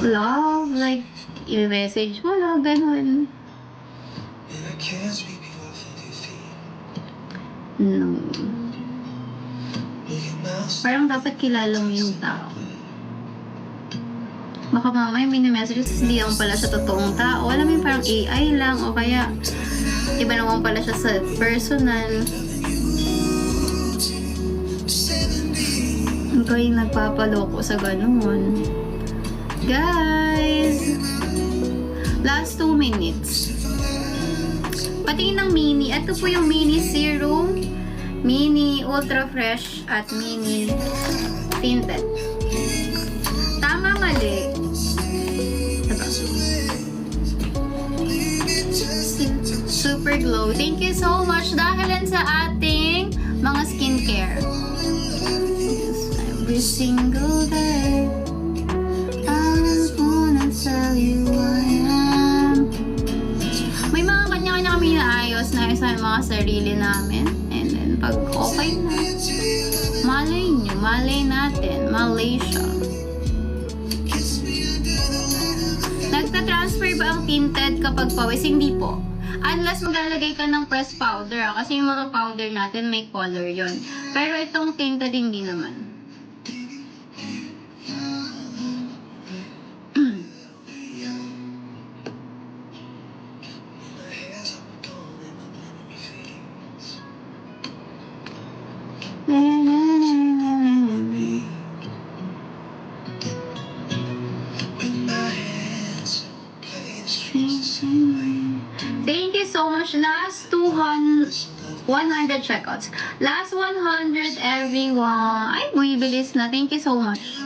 love, like, i-message mo lang, ganun. No. Parang dapat kilala mo yung tao. Baka mamaya mini-message tapos hindi naman pala siya totoong tao. Alam mo yung parang AI lang o kaya iba naman pala siya sa personal. Ikaw yung nagpapaloko sa ganun. Guys! Last 2 minutes. Patingin ng mini. Ito po yung mini serum, mini ultra fresh, at mini tinted. Tama, mali. Super glow. Thank you so much dahil sa ating mga skincare. Every single day I just wanna tell you I am. May mga kanya-kanya kami naayos na sa mga sarili namin. And then pag okay na, malay natin, Malaysia. Nagta-transfer ba ang tinted kapag pawis? Hindi po. Unless maglalagay ka ng pressed powder. Kasi yung mga powder natin may color yon. Pero itong tinted hindi naman. Thank you so much. Last 100 checkouts. Last 100 everyone. Ay, bumibilis na. Thank you so much.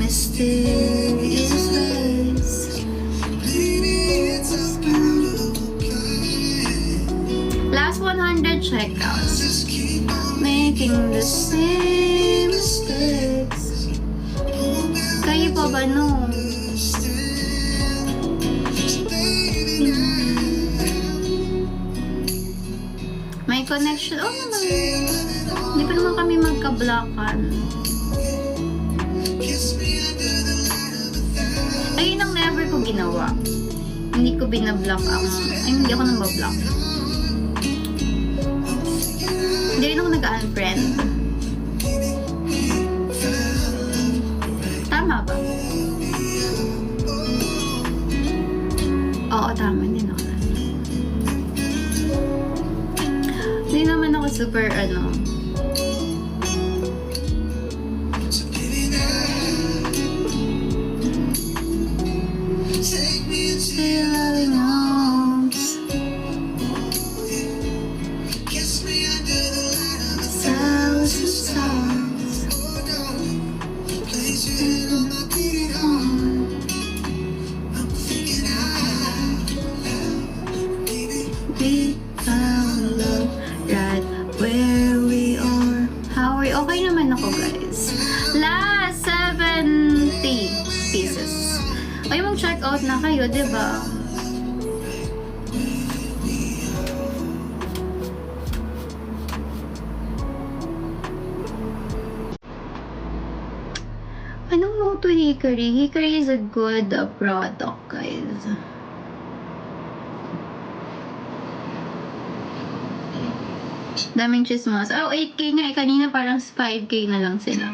Mysterious ways. Last 100 checkouts. Making the same mistakes. Kayo pa ba no? May connection. Oh naman. Hindi pa naman kami magka-blockan. Ayun ang never ko ginawa. Hindi ko binablock ang... Ay, hindi ako nang bablock. Hindi rin ako nag-unfriend. Tama ba? Oo, tama din ako. Hindi naman ako super Okay naman ako, guys. Last 70 pieces. Ay, mag-check out na kayo, diba? Anong no to Hickory? Hickory is a good product, guys. Daming chismas. Oh, 8K nga. Kanina parang 5K na lang sila.